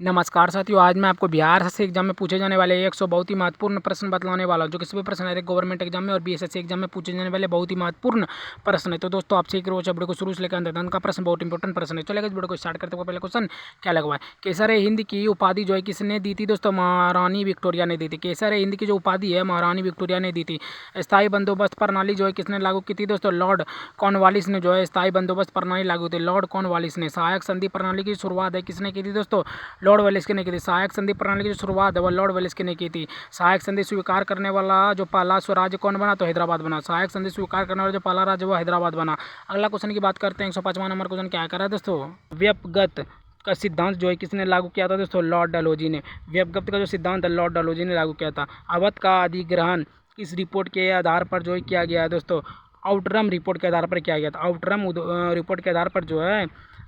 नमस्कार साथियों, आज मैं आपको बिहार से एग्जाम में पूछे जाने वाले 100 बहुत ही महत्वपूर्ण प्रश्न बतलाने वाला हूं, जो किसी भी प्रश्न गवर्नमेंट एग्जाम में और बीएसएससी एग्जाम में पूछे जाने वाले बहुत ही महत्वपूर्ण प्रश्न है। तो दोस्तों आपसे एक रोज वीडियो को शुरू से लेकर अंत तक का प्रश्न बहुत इंपॉर्टेंट प्रश्न है। चलेगा इस वीडियो को स्टार्ट करते हुए पहले क्वेश्चन क्या लगा हुआ है, केसर हिंद की उपाधि जो है किसने दी थी दोस्तों? महारानी विक्टोरिया ने दी थी। केसर हिंद की जो उपाधि है महारानी विक्टोरिया ने दी थी। स्थायी बंदोबस्त प्रणाली जो है किसने लागू की थी दोस्तों? लॉर्ड कॉर्नवालिस ने जो है स्थायी बंदोबस्त प्रणाली लागू की थी, लॉर्ड कॉर्नवालिस ने। सहायक संधि प्रणाली की शुरुआत है किसने की थी दोस्तों? लॉर्ड वेलेस्ली ने की थी। सहायक संधि प्रणाली की जो शुरुआत है वह लॉर्ड वेलेस्ली ने की थी। सहायक संधि स्वीकार करने वाला जो पहला स्वराज्य कौन बना? तो हैदराबाद बना। सहायक संधि स्वीकार करने वाला जो पहला राज्य वो हैदराबाद बना। अगला क्वेश्चन की बात करते हैं। 105वां नंबर क्वेश्चन क्या कर रहा है दोस्तों? व्यपगत का सिद्धांत जो है किसने लागू किया था दोस्तों? लॉर्ड डलहौजी ने। व्यपगत का जो सिद्धांत है लॉर्ड डलहौजी ने लागू किया था। अवध का अधिग्रहण किस रिपोर्ट के आधार पर जो है किया गया है दोस्तों? आउटरम रिपोर्ट के आधार पर किया गया था। आउटरम रिपोर्ट के आधार पर जो है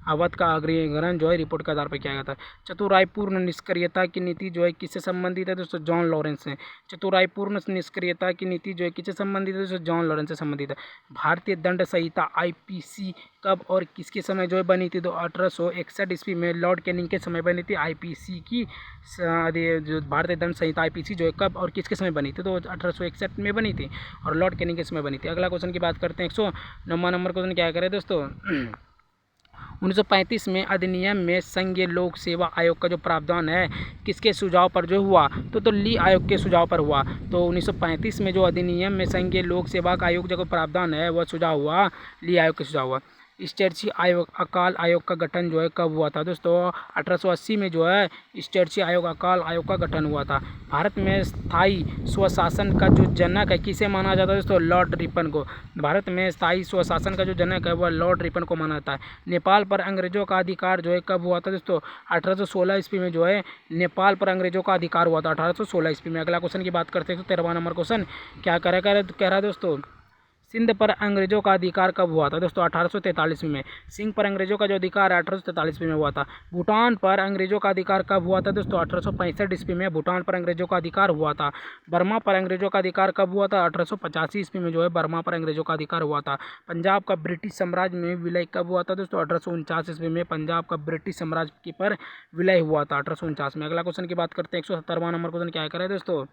अवध का अधिग्रहण जो है रिपोर्ट के आधार पर किया गया था। चतुराईपूर्ण निष्क्रियता की नीति जो है किससे संबंधित है दोस्तों? जॉन लॉरेंस से। चतुराईपूर्ण निष्क्रियता की नीति जो है किससे संबंधित है दोस्तों? जॉन लॉरेंस से संबंधित है। भारतीय दंड संहिता आईपीसी कब और किसके समय जो है बनी थी? तो 1861 ईस्वी में लॉर्ड कैनिंग के समय बनी थी आईपीसी की जो भारतीय दंड संहिता आईपीसी जो है कब और किसके समय बनी थी? तो 1861 में बनी थी और लॉर्ड कैनिंग के समय बनी थी। अगला क्वेश्चन की बात करते हैं। 109वां नंबर क्वेश्चन क्या करें दोस्तों? 1935 में अधिनियम में संघीय लोक सेवा आयोग का जो प्रावधान है किसके सुझाव पर जो हुआ? तो ली आयोग के सुझाव पर हुआ। तो 1935 में जो अधिनियम में संघीय लोक सेवा आयोग का जो प्रावधान है वह सुझाव हुआ ली आयोग के सुझाव हुआ। स्टेर्ची आयोग अकाल आयोग का गठन जो है कब हुआ था दोस्तों? 1880 में जो है स्टेर्ची आयोग अकाल आयोग का गठन हुआ था। भारत में स्थायी स्वशासन का जो जनक है किसे माना जाता है दोस्तों? लॉर्ड रिपन को। भारत में स्थायी स्वशासन का जो जनक है वह लॉर्ड रिपन को माना जाता है। नेपाल पर अंग्रेजों का अधिकार जो है कब हुआ था दोस्तों? 1816 ईस्वी में जो है नेपाल पर अंग्रेजों का अधिकार हुआ था 1816 ईस्वी में। अगला क्वेश्चन की बात करते हैं। 113वां नंबर क्वेश्चन क्या कह रहा है दोस्तों? सिंध पर अंग्रेजों का अधिकार कब हुआ था दोस्तों? 1843 में। सिंध पर अंग्रेजों का जो अधिकार है 1843 में हुआ था। भूटान पर अंग्रेजों का अधिकार कब हुआ था दोस्तों? 1865 ईस्वी में भूटान पर अंग्रेजों का अधिकार हुआ था। बर्मा पर अंग्रेजों का अधिकार कब हुआ था? 1885 ईस्वी में जो है बर्मा पर अंग्रेजों का अधिकार हुआ था। पंजाब का ब्रिटिश साम्राज्य में विलय कब हुआ था दोस्तों? 1849 ईस्वी में पंजाब का ब्रिटिश साम्राज्य पर विलय हुआ था 1849 में। अगला क्वेश्चन की बात करते हैं। 170वां नंबर क्वेश्चन क्या करें दोस्तों?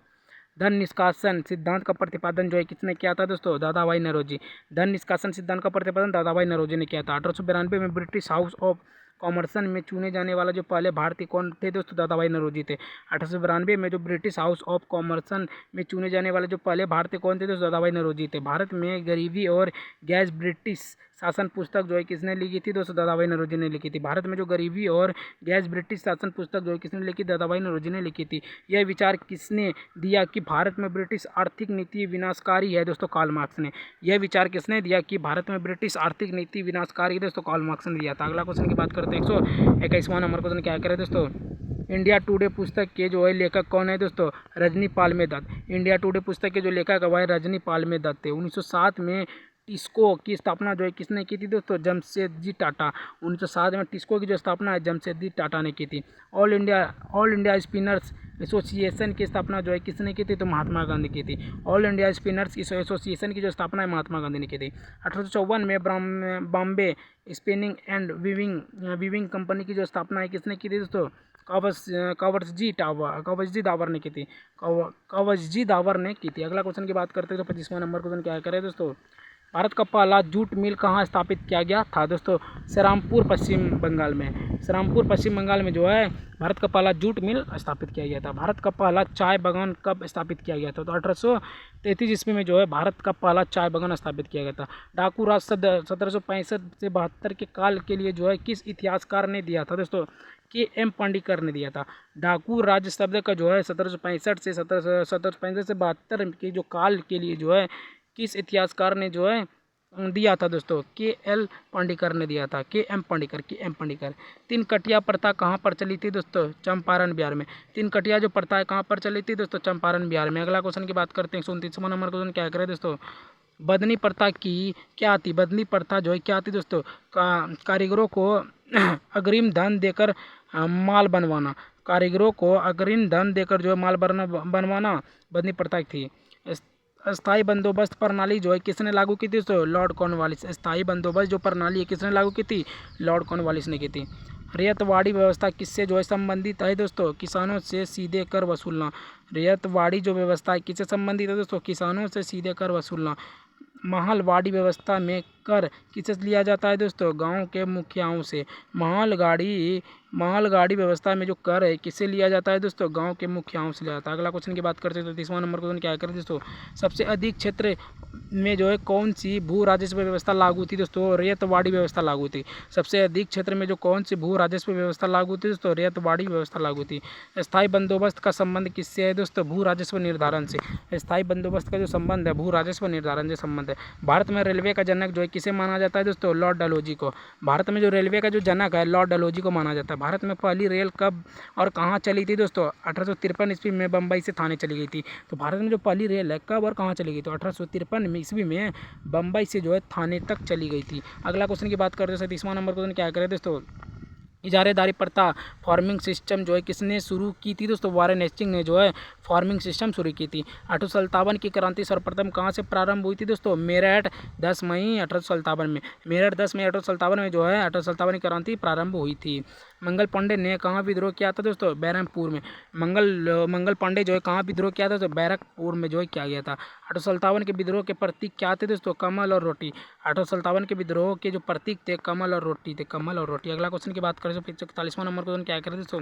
धन निष्कासन सिद्धांत का प्रतिपादन जो है किसने किया था दोस्तों? दादाभाई नौरोजी। धन निष्कासन सिद्धांत का प्रतिपादन दादाभाई नौरोजी ने किया था। 1892 में ब्रिटिश हाउस ऑफ कॉमर्स में चुने जाने वाला जो पहले भारतीय कौन थे दोस्तों? दादाभाई नौरोजी थे। 1892 में जो ब्रिटिश हाउस ऑफ कॉमर्स में चुने जाने वाले जो पहले भारतीय कौन थे दोस्तों? दादाभाई नौरोजी थे। भारत में गरीबी और गैस ब्रिटिश शासन पुस्तक जो है किसने लिखी थी दोस्तों? दादाभाई नौरोजी ने लिखी थी। भारत में जो गरीबी और गैस ब्रिटिश शासन पुस्तक जो है किसने लिखी? दादाभाई नौरोजी ने लिखी थी। यह विचार किसने दिया कि भारत में ब्रिटिश आर्थिक नीति विनाशकारी है दोस्तों? कार्ल मार्क्स ने। यह विचार किसने दिया कि भारत में ब्रिटिश आर्थिक नीति विनाशकारी है दोस्तों? कार्ल मार्क्स ने दिया था। अगला क्वेश्चन की बात करते हैं। 121वां नंबर क्वेश्चन क्या करें दोस्तों? इंडिया टुडे पुस्तक के जो है लेखक कौन है दोस्तों? रजनी पालमे दत्त। इंडिया टुडे पुस्तक के जो लेखक है वह रजनी पालमे दत्त थे। 1907 में टिस्को की स्थापना जो है किसने की थी दोस्तों? जमशेदजी टाटा। 1907 में टिस्को की जो स्थापना है जमशेदजी टाटा ने की थी। ऑल इंडिया स्पिनर्स एसोसिएशन की स्थापना जो है किसने की थी? तो महात्मा गांधी की थी। ऑल इंडिया स्पिनर्स एसोसिएशन की जो स्थापना है महात्मा गांधी ने की थी। 1854 में Bombay spinning and weaving company की जो स्थापना है किसने की थी दोस्तों? कावजजी दावर ने की थी। कावजजी दावर ने की थी। अगला क्वेश्चन की बात करते हैं। तो 25वां नंबर क्वेश्चन क्या करें दोस्तों? भारत का पहला जूट मिल कहाँ स्थापित किया गया था दोस्तों? श्रीरामपुर पश्चिम बंगाल में। श्रीरामपुर पश्चिम बंगाल में जो है भारत का पहला जूट मिल स्थापित किया गया था। भारत का पहला चाय बागान कब स्थापित किया गया था? तो 1833 ईस्वी में जो है भारत का पहला चाय बागान स्थापित किया गया था। डाकू राज 1765 से 72 के काल के लिए जो है किस इतिहासकार ने दिया था दोस्तों? के.एम. पांडेकर ने दिया था। डाकू राज शब्द का जो है 1765 से 72 के जो काल के लिए जो है किस इतिहासकार ने जो है दिया था दोस्तों? के.एल. पांडेकर ने दिया था। के.एम. पांडेकर। तीन कटिया प्रथा कहाँ पर चली थी दोस्तों? चंपारण बिहार में। तीन कटिया जो प्रथा है कहाँ पर चली थी दोस्तों? चंपारण बिहार में। अगला क्वेश्चन की बात करते हैं। 129वां नंबर क्वेश्चन क्या करें दोस्तों? बदनी प्रथा की क्या थी? बदनी प्रथा जो है क्या थी दोस्तों? कारीगरों को अग्रिम धन देकर माल बनवाना। कारीगरों को अग्रिम धन देकर जो है माल बनवाना बदनी प्रथा थी। स्थायी बंदोबस्त प्रणाली जो है किसने लागू की थी दोस्तों? Lord Cornwallis. स्थायी बंदोबस्त जो प्रणाली है किसने लागू की थी? लॉर्ड कॉर्नवालिस ने की थी। रैयतवाड़ी व्यवस्था किससे जो है संबंधित है दोस्तों? किसानों से सीधे कर वसूलना। रैयतवाड़ी जो व्यवस्था है किससे संबंधित है दोस्तों? किसानों से सीधे कर वसूलना। महलवाड़ी व्यवस्था में कर किससे लिया जाता है दोस्तों? गांव के मुखियाओं से। महलगाड़ी व्यवस्था में जो कर है किससे लिया जाता है दोस्तों? गांव के मुखियाओं से लिया जाता है। अगला क्वेश्चन की बात करते हैं तो 30वां नंबर क्वेश्चन क्या करें दोस्तों? सबसे अधिक क्षेत्र में जो है कौन सी भू राजस्व व्यवस्था लागू थी दोस्तों? रैयतवाड़ी व्यवस्था लागू थी। सबसे अधिक क्षेत्र में जो कौन सी भू राजस्व व्यवस्था लागू थी दोस्तों? रैयतवाड़ी व्यवस्था लागू थी। स्थायी बंदोबस्त का संबंध किससे है दोस्तों? भू राजस्व निर्धारण से। स्थायी बंदोबस्त का जो संबंध है भू राजस्व निर्धारण से संबंध है। भारत में रेलवे का जनक जो है किसे माना जाता है दोस्तों? लॉर्ड डलहौजी को। भारत में जो रेलवे का जो जनक है लॉर्ड डलहौजी को माना जाता है। भारत में पहली रेल कब और कहाँ चली थी दोस्तों? 1853 ईस्वी में बम्बई से थाने चली गई थी। तो भारत में जो पहली रेल है कब और कहाँ चली गई? तो 1853 ईस्वी में बम्बई से जो है थाने तक चली गई थी। अगला क्वेश्चन की बात करते हैं 30वां नंबर क्वेश्चन क्या करें दोस्तों? इजारेदारी प्रथा फार्मिंग सिस्टम जो है किसने शुरू की थी दोस्तों? वारेन हेस्टिंग ने जो है फार्मिंग सिस्टम शुरू की थी। 1857 की क्रांति सर्वप्रथम कहाँ से प्रारंभ हुई थी दोस्तों? मेरठ 10 मई 1857 में। मेरठ 10 मई 1857 में जो है 1857 की क्रांति प्रारंभ हुई थी। मंगल पांडे ने कहाँ विद्रोह किया था दोस्तों? बैरकपुर में। मंगल पांडे जो है कहाँ विद्रोह किया था दोस्तों? बैरकपुर में जो है किया गया था। 1857 के विद्रोह के प्रतीक क्या थे दोस्तों? कमल और रोटी। 1857 के विद्रोह के जो प्रतीक थे कमल और रोटी थे, कमल और रोटी। अगला क्वेश्चन की बात करें तो 41वां नंबर क्वेश्चन क्या करें दोस्तों?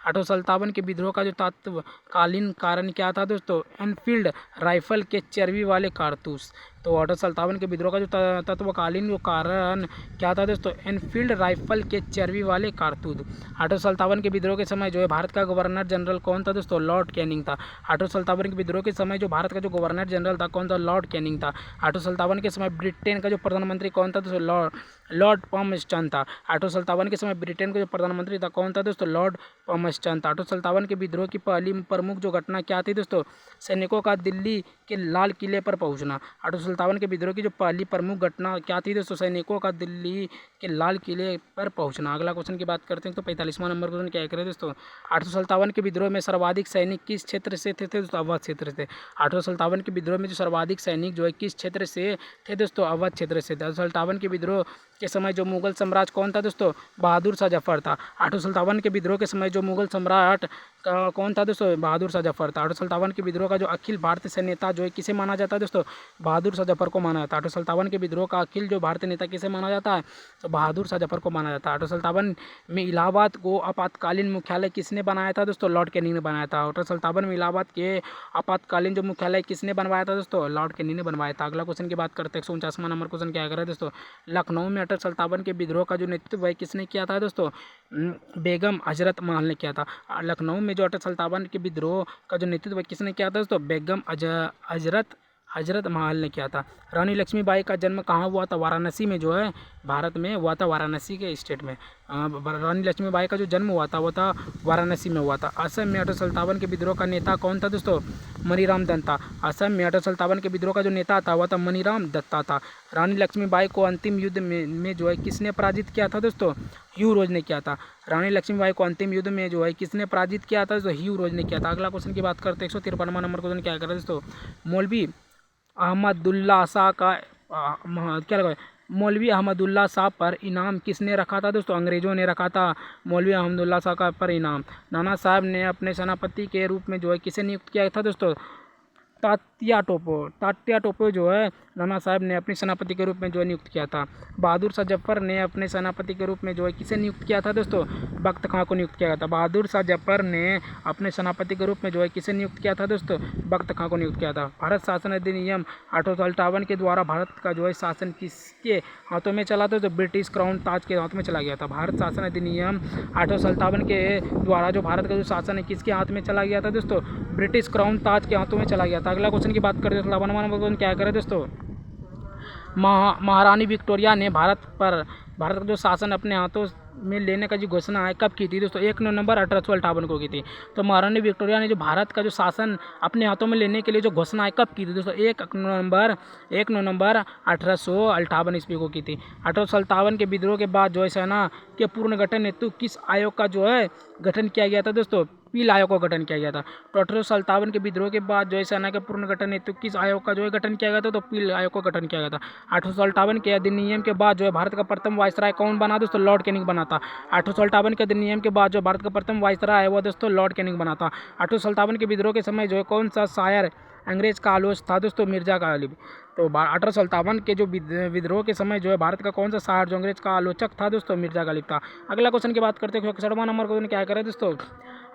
1857 के विद्रोह का जो तत्कालीन कारण क्या था दोस्तों? एनफील्ड राइफल के चर्बी वाले कारतूस। तो 1857 के विद्रोह का जो तत्कालीन जो कारण क्या था दोस्तों? एनफील्ड राइफल के चर्बी वाले कारतूस। 1857 के विद्रोह के समय जो है भारत का गवर्नर जनरल कौन था दोस्तों? लॉर्ड कैनिंग था। 1857 के विद्रोह के समय जो भारत का जो गवर्नर जनरल था कौन था? लॉर्ड कैनिंग था। 1857 के समय ब्रिटेन का जो प्रधानमंत्री कौन था दोस्तों? लॉर्ड पामस्टन था। 1857 के समय ब्रिटेन का जो प्रधानमंत्री था कौन था दोस्तों? लॉर्ड पामस्टन था। 1857 के विद्रोह की पहली प्रमुख जो घटना क्या थी दोस्तों? सैनिकों का दिल्ली के लाल किले पर पहुंचना। 1857 के विद्रोह की जो पहली प्रमुख घटना क्या थी दोस्तों? सैनिकों का दिल्ली के लाल किले पर पहुंचना। अगला क्वेश्चन की बात करते हैं तो 45वां नंबर क्वेश्चन क्या करें दोस्तों? 1857 के विद्रोह में सर्वाधिक सैनिक किस क्षेत्र से थे दोस्तों? अवध क्षेत्र से। 1857 के विद्रोह में जो सर्वाधिक सैनिक जो है किस क्षेत्र से थे दोस्तों? अवध क्षेत्र से। 1857 के विद्रोह के समय जो मुगल सम्राट कौन था दोस्तों? बहादुर शाह जफर था। 1857 के विद्रोह के समय जो मुगल सम्राट कौन था दोस्तों? बहादुर शाह जफर था। 1857 के विद्रोह का जो अखिल भारतीय से नेता जो है किसे माना जाता है दोस्तों? बहादुर शाह जफर को माना जाता है। 1857 के विद्रोह का अखिल जो भारतीय नेता किसे माना जाता है? तो बहादुर शाह जफर को माना जाता है। 1857 में इलाहाबाद को आपातकालीन मुख्यालय किसने बनाया था दोस्तों? लॉर्ड कैनिंग ने बनाया था। 1857 में इलाहाबाद के आपातकालीन जो मुख्यालय किसने बनवाया था दोस्तों? लॉर्ड कैनिंग ने बनवाया था। अगला क्वेश्चन की बात करते हैं 149वां नंबर क्वेश्चन क्या करें दोस्तों? लखनऊ में 1857 के विद्रोह का जो नेतृत्व है किसने किया था दोस्तों? बेगम हजरत महल ने किया था। लखनऊ में जो 1857 के विद्रोह का जो नेतृत्व किसने किया था दोस्तों? बेगम हजरत महल ने किया था। रानी लक्ष्मीबाई का जन्म कहाँ हुआ था? वाराणसी में जो है भारत में हुआ था, वाराणसी के स्टेट में। रानी लक्ष्मीबाई का जो जन्म हुआ था वो था वाराणसी में हुआ था। असम में 1857 के विद्रोह का नेता कौन था दोस्तों? मनीराम दत्ता। असम में 1857 के विद्रोह का जो नेता था वह था मनीराम दत्ता था। रानी लक्ष्मीबाई को अंतिम युद्ध में जो है किसने पराजित किया था दोस्तों? ह्यू रोज ने किया था। रानी लक्ष्मीबाई को अंतिम युद्ध में जो है किसने पराजित किया था? दोस्तों ह्यू रोज ने किया था। अगला क्वेश्चन की बात करते हैं 153वां नंबर क्वेश्चन क्या करें दोस्तों? मौलवी अहमदुल्ला शाह का क्या लगा? मौलवी अहमदुल्ला शाह पर इनाम किसने रखा था दोस्तों? अंग्रेजों ने रखा था मौलवी अहमदुल्ला शाह का पर इनाम। नाना साहब ने अपने सेनापति के रूप में जो है किसे नियुक्त किया था दोस्तों? तात्या टोपे जो है नाना साहब ने अपने सेनापति के रूप में जो है नियुक्त किया था। बहादुर शाह जफर ने अपने सेनापति के रूप में जो है किसे नियुक्त किया था दोस्तों? बख्त खां को नियुक्त किया गया था। बहादुर शाह जफर ने अपने सेनापति के रूप में जो है किसे नियुक्त किया था दोस्तों? बख्त खां को नियुक्त किया था। भारत शासन अधिनियम 1858 के द्वारा भारत का जो है शासन किसके हाथों में चला था? तो ब्रिटिश क्राउन ताज के हाथ में चला गया था। भारत शासन अधिनियम 1857 के द्वारा जो भारत का जो शासन है किसके हाथ में चला गया था दोस्तों? ब्रिटिश क्राउन ताज के हाथों में चला गया था। अगला क्वेश्चन की बात करें 58वां नंबर क्वेश्चन क्या करें दोस्तों? महारानी विक्टोरिया ने भारत का जो शासन अपने हाथों में लेने का जो घोषणा है कब की थी दोस्तों? 1 नवंबर 1858 को की थी। तो महारानी विक्टोरिया ने जो भारत का जो शासन अपने हाथों में लेने के लिए जो घोषणा है कब की थी दोस्तों? 1 नवंबर 1858 ईस्वी को की थी। 1857 के विद्रोह के बाद जो है सेना के पुनर्गठन हेतु किस आयोग का जो है गठन किया गया था दोस्तों? पील आयोग का गठन किया गया था। तो 1857 के विद्रोह के बाद जो है सेना के पुनर्गठन हेतु किस आयोग का जो है गठन किया गया था? तो पील आयोग का गठन किया गया था। 1857 के अधिनियम के बाद जो है भारत का प्रथम वायसराय कौन बना दोस्तों? लॉर्ड कैनिंग बना था। 1857 के अधिनियम के बाद जो भारत का प्रथम वायसराय है वो दोस्तों लॉर्ड कैनिंग बना था। 1857 के विद्रोह के समय जो है कौन सा शायर अंग्रेज का आलोचक था दोस्तों? मिर्जा गालिब। तो 1857 के जो विद्रोह के समय जो है भारत का कौन सा शायर जो अंग्रेज का आलोचक था दोस्तों? मिर्जा गालिब था। अगला क्वेश्चन की बात करते हैं 61वां नंबर क्वेश्चन क्या करें दोस्तों?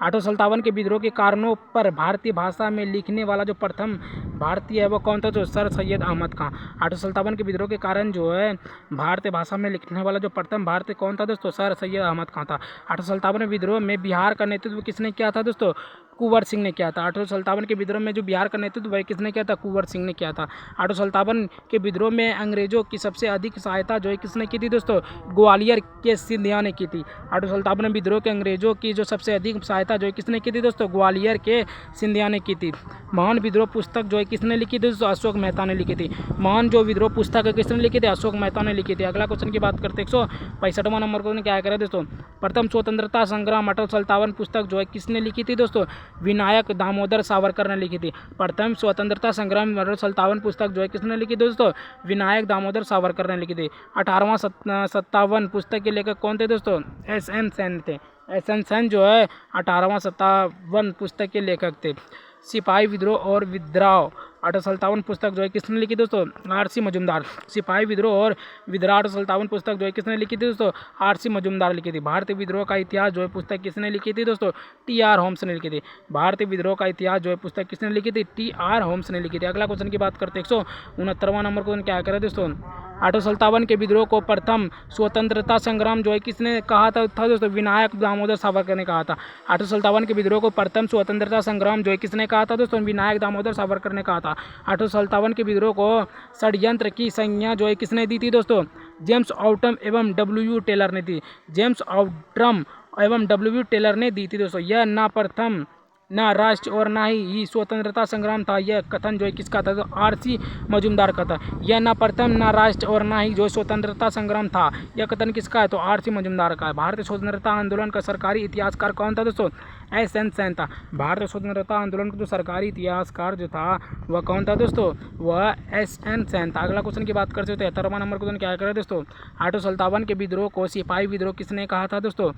1857 के विद्रोह के कारणों पर भारतीय भाषा में लिखने वाला जो प्रथम भारतीय है वो कौन था? जो सर सैयद अहमद खां। 1857 के विद्रोह के कारण जो है भारतीय भाषा में लिखने वाला जो प्रथम भारतीय कौन था दोस्तों? सर सैयद अहमद खां था। 1857 विद्रोह में बिहार का नेतृत्व किसने किया था दोस्तों? कुंवर सिंह ने किया था। 1857 के विद्रोह में जो बिहार का नेतृत्व वह किसने किया था? कुंवर सिंह ने किया था। 1857 के विद्रोह में अंग्रेजों की सबसे अधिक सहायता जो है किसने की थी दोस्तों? ग्वालियर के सिंधिया ने की थी। 1857 विद्रोह के अंग्रेजों की जो सबसे अधिक सहायता जो है किसने की थी दोस्तों? ग्वालियर के सिंधिया ने की थी। महान विद्रोह पुस्तक जो है किसने लिखी थी दोस्तों? अशोक मेहता ने लिखी थी। महान जो विद्रोह पुस्तक है किसने लिखी थी? अशोक मेहता ने लिखी थी। अगला क्वेश्चन की बात करते हैं 165वां नंबर क्वेश्चन क्या करें दोस्तों? प्रथम स्वतंत्रता संग्राम 1857 पुस्तक जो है किसने लिखी थी दोस्तों? विनायक दामोदर सावरकर ने लिखी थी। प्रथम स्वतंत्रता संग्राम 1857 पुस्तक जो है किसने लिखी दोस्तों? विनायक दामोदर सावरकर ने लिखी थी। 1857 पुस्तक के लेखक कौन थे दोस्तों? एस.एन. सेन थे। एस.एन. सेन जो है 1857 पुस्तक के लेखक थे। सिपाही विद्रोह और विद्रोह 1857 पुस्तक जो है किसने लिखी दोस्तों? आर.सी. मजूमदार। सिपाही विद्रोह और विद्रोह 1857 पुस्तक जो है किसने लिखी थी दोस्तों? आर.सी. मजूमदार लिखी थी। भारतीय विद्रोह का इतिहास जो है पुस्तक किसने लिखी थी दोस्तों? टी.आर. होम्स ने लिखी थी। भारतीय विद्रोह का इतिहास जो है पुस्तक किसने लिखी थी? टी.आर. होम्स ने लिखी थी। अगला क्वेश्चन की बात करते हैं 169वां नंबर क्वेश्चन क्या करें दोस्तों? 1857 के विद्रोह को प्रथम स्वतंत्रता संग्राम जो है किसने कहा था दोस्तों? विनायक दामोदर सावरकर ने कहा था। 1857 के विद्रोह को प्रथम स्वतंत्रता संग्राम जो है किसने कहा था दोस्तों? विनायक दामोदर सावरकर ने कहा था। 1857 के विद्रोह को षड्यंत्र की संज्ञा जो है किसने दी थी दोस्तों? जेम्स ऑटम एवं डब्ल्यू टेलर ने दी। जेम्स ऑटम एवं डब्ल्यू टेलर ने दी थी दोस्तों। यह ना प्रथम ना राष्ट्र और ना ही स्वतंत्रता संग्राम था। यह कथन जो है किसका था? तो आर.सी. मजूमदार का था। यह ना प्रथम ना राष्ट्र और ना ही जो स्वतंत्रता संग्राम था। यह कथन किसका है? तो आर.सी. मजूमदार का है। भारतीय स्वतंत्रता आंदोलन का सरकारी इतिहासकार कौन था दोस्तों? एस.एन. सेन था। भारतीय स्वतंत्रता आंदोलन का जो सरकारी इतिहासकार जो था वह कौन था दोस्तों? वह एस.एन. सेन था। अगला क्वेश्चन की बात करते हो तो 73वां नंबर क्वेश्चन क्या करें दोस्तों? 1857 के विद्रोह को सिपाही विद्रोह किसने कहा था दोस्तों?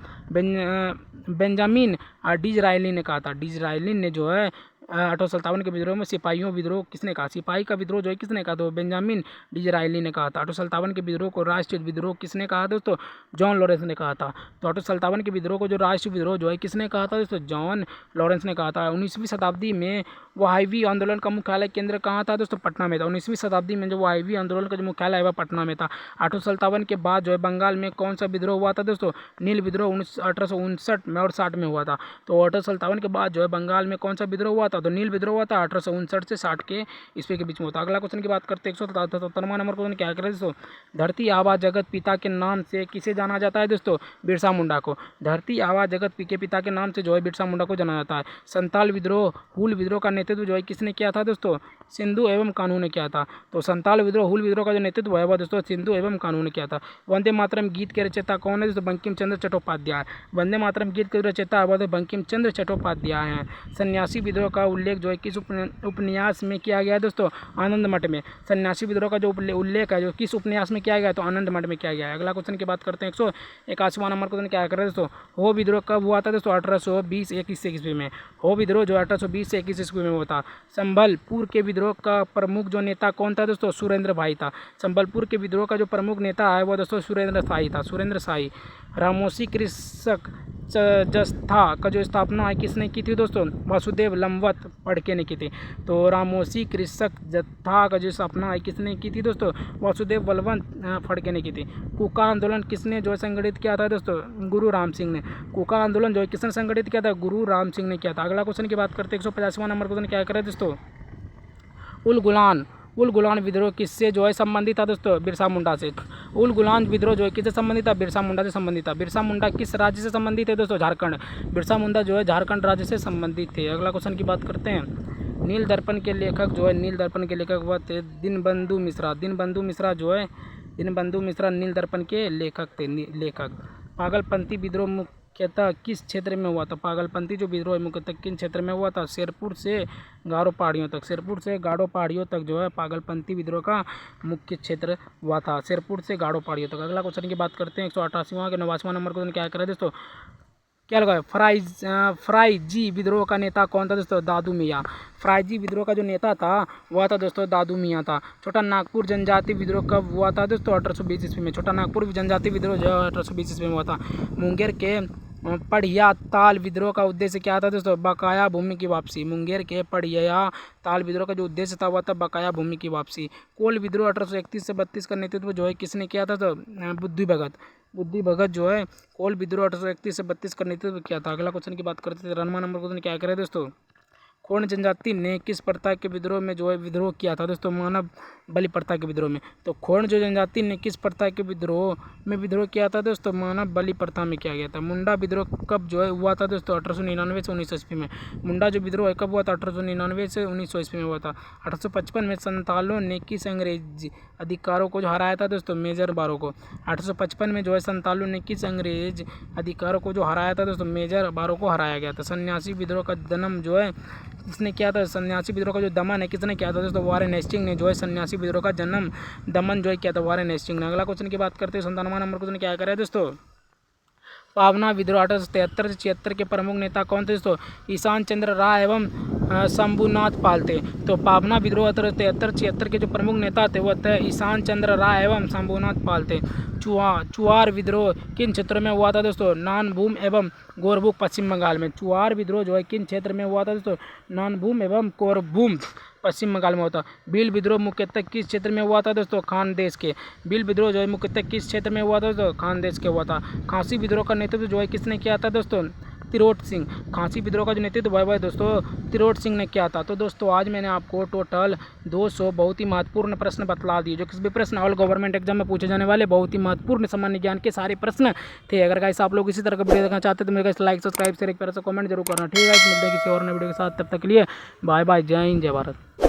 बेंजामिन डिज़रायली ने कहा था। डिज़रायली ने जो है 1857 के विद्रोह में सिपाहियों विद्रोह किसने कहा? सिपाही का विद्रोह जो है किसने कहा? तो बेंजामिन डिज़रायली ने कहा था। 1857 के विद्रोह को राष्ट्रीय विद्रोह किसने कहा दोस्तों? जॉन लॉरेंस ने कहा था। तो 1857 के विद्रोह को जो राष्ट्रीय विद्रोह जो है किसने कहा था दोस्तों? जॉन लॉरेंस ने कहा था। 19वीं शताब्दी में वाहिवी आंदोलन का मुख्यालय केंद्र कहाँ था दोस्तों? पटना में था। 19वीं शताब्दी में जो वाहिवी आंदोलन का जो मुख्यालय है वह पटना में था। 1857 के बाद जो है बंगाल में कौन सा विद्रोह हुआ था दोस्तों? नील विद्रोह 1859 में और 60 में हुआ था। तो 1857 के बाद जो है बंगाल में कौन सा विद्रोह हुआ था? तो नील विद्रोह हुआ था 1859 से 60 के ईस्वी के बीच में होता। अगला क्वेश्चन की बात करते हैं 177वां नंबर क्वेश्चन क्या करें दोस्तों? धरती आबा जगत पिता के नाम से किसे जाना जाता है दोस्तों? बिरसा मुंडा को। धरती आबा जगत के पिता के नाम से जो है बिरसा मुंडा को जाना जाता है। संताल विद्रोह हुल विद्रोह का नेतृत्व जो है किसने किया था दोस्तों? सिंधु एवं कान्हू ने किया था। तो संताल विद्रोह हुल विद्रोह का जो नेतृत्व है वह दोस्तों सिंधु एवं कान्हू ने किया था। वंदे मातरम गीत के रचयिता कौन है दोस्तों? बंकिम चंद्र चट्टोपाध्याय। वंदे मातरम गीत के रचयिता वह बंकिम चंद्र चट्टोपाध्याय हैं। सन्यासी विद्रोह का उल्लेख जो है किस उपन्यास में किया गया है दोस्तों? आनंद मठ में। सन्यासी विद्रोह का जो उल्लेख है जो किस उपन्यास में किया गया है? तो आनंद मठ में किया गया है। अगला क्वेश्चन की बात करते हैं 181वां नंबर क्वेश्चन क्या कर रहे हैं दोस्तों? हो विद्रोह कब हुआ था दोस्तों? 1820-21 ईस्वी में। हो विद्रोह जो 1820 से 21 ईस्वी में हुआ था। संभलपुर के विद्रोह का प्रमुख जो नेता कौन था दोस्तों? सुरेंद्र भाई था। संभलपुर के विद्रोह का जो प्रमुख नेता है वह दोस्तों सुरेंद्र शाही था। सुरेंद्र शाही। रामोसी कृषक जत्था का जो स्थापना है किसने की थी दोस्तों? वासुदेव लंबत फड़के ने की थी। तो रामोसी कृषक जत्था का जो स्थापना है किसने की थी दोस्तों? वासुदेव बलवंत फड़के ने की थी। कुका आंदोलन किसने जो संगठित किया था दोस्तों? गुरु राम सिंह ने। कुका आंदोलन जो है किसने संगठित किया था? गुरु राम सिंह ने किया था। अगला क्वेश्चन की बात करते हैं 185वां नंबर क्वेश्चन क्या करें दोस्तों? उल गुलान विद्रोह किससे जो है संबंधित था दोस्तों? बिरसा मुंडा से। उल गुलान विद्रोह जो है किससे संबंधित था? बिरसा मुंडा से संबंधित था। बिरसा मुंडा किस राज्य से संबंधित है दोस्तों? झारखंड। बिरसा मुंडा जो है झारखंड राज्य से संबंधित थे। अगला क्वेश्चन की बात करते हैं। नील दर्पण के लेखक जो है नील दर्पण के लेखक वह थे दीनबंधु मिश्रा। दीनबंधु मिश्रा नील दर्पण के लेखक थे। लेखक। पागलपंथी विद्रोह मुख्यतः किस क्षेत्र में हुआ था? पागलपंती जो विद्रोह है मुख्यतः किन क्षेत्र में हुआ था? शेरपुर से गारो पहाड़ियों तक। शेरपुर से गारो पहाड़ियों तक जो है पागलपंती विद्रोह का मुख्य क्षेत्र हुआ था, शेरपुर से गारो पहाड़ियों तक। अगला क्वेश्चन की बात करते हैं 188वां के 89वां नंबर क्वेश्चन क्या करें दोस्तों? क्या लगा है? फ्राइजी विद्रोह का नेता कौन था दोस्तों? दादू मियाँ। फ्राइजी विद्रोह का जो नेता था वह था दोस्तों दादू मियाँ था। छोटा नागपुर जनजाति विद्रोह कब हुआ था दोस्तों? 1820 ईस्वी में। छोटा नागपुर जनजाति विद्रोह जो है 1820 ईस्वी में हुआ था। मुंगेर के पढ़िया ताल विद्रोह का उद्देश्य क्या था दोस्तों? बकाया भूमि की वापसी। मुंगेर के पढ़िया ताल विद्रोह का जो उद्देश्य था वह था बकाया भूमि की वापसी। कोल विद्रोह 1831 से 32 का नेतृत्व जो है किसने किया था? तो बुद्धि भगत जो है कोल विद्रोह 1831 से 32 का नेतृत्व किया था। अगला क्वेश्चन की बात करते थे 93 नंबर क्वेश्चन क्या करें दोस्तों? खोंड जनजाति ने किस प्रथा के विद्रोह में जो है विद्रोह किया था दोस्तों? मानव बलि प्रथा के विद्रोह में। तो खोंड जो जनजाति ने किस प्रथा के विद्रोह में विद्रोह किया था दोस्तों? मानव बलि प्रथा में किया गया था। मुंडा विद्रोह कब जो है हुआ था दोस्तों? 1899 से 1900 ईस्वी में। मुंडा जो विद्रोह है कब हुआ था? 1899 से 1900 ईस्वी में हुआ था। 1855 में संतालों ने किस अंग्रेज अधिकारों को जो हराया था दोस्तों? मेजर बारो को। 1855 में जो है संतालों ने किस अंग्रेज अधिकारों को जो हराया था दोस्तों? मेजर बारो को हराया गया था। सन्यासी विद्रोह का जन्म जो है किसने किया था? सन्यासी विद्रोह का जो दमन है किसने किया था दोस्तों? वारेन हेस्टिंग ने जो है सन्यासी विद्रोह का जन्म दमन जो है किया था वारेन हेस्टिंग ने। अगला क्वेश्चन की बात करते हैं 97वां नंबर क्वेश्चन क्या करें दोस्तों? पावना विद्रोह 1873 से 76 के प्रमुख नेता कौन थे दोस्तों? ईशान चंद्र राय एवं शंभुनाथ पाल थे। तो पावना विद्रोह 1873-76 के जो प्रमुख नेता थे वह थे ईशान चंद्र राय एवं शंभुनाथ पाल थे। चुआर विद्रोह किन क्षेत्रों में हुआ था दोस्तों? नानभूम एवं गोरभूम पश्चिम बंगाल में। चुआर विद्रोह जो है किन क्षेत्र में हुआ था दोस्तों? नानभूम एवं गोरभूम पश्चिम बंगाल में हुआ था। भील विद्रोह मुख्यतः किस क्षेत्र में हुआ था दोस्तों? खानदेश के। भील विद्रोह जो है मुख्यतः किस क्षेत्र में हुआ था दोस्तों? खानदेश के हुआ था। खांसी विद्रोह का नेतृत्व जो है किसने किया था दोस्तों? तिरोट सिंह। खांसी विद्रोह का जो नेतृत्व है दोस्तों तिरोट सिंह ने किया था। तो दोस्तों आज मैंने आपको टोटल 200 बहुत ही महत्वपूर्ण प्रश्न बतला दिए, जो किसी भी प्रश्न ऑल गवर्नमेंट एग्जाम में पूछे जाने वाले बहुत ही महत्वपूर्ण सामान्य ज्ञान के सारे प्रश्न थे। अगर गाइस आप लोग इसी तरह का वीडियो देखना चाहते हैं तो मेरे गाइस लाइक सब्सक्राइब शेयर एक तरह से कमेंट जरूर करना। ठीक है, मिलते हैं किसी और नए वीडियो के साथ, तब तक के लिए बाय बाय, जय हिंद जय भारत।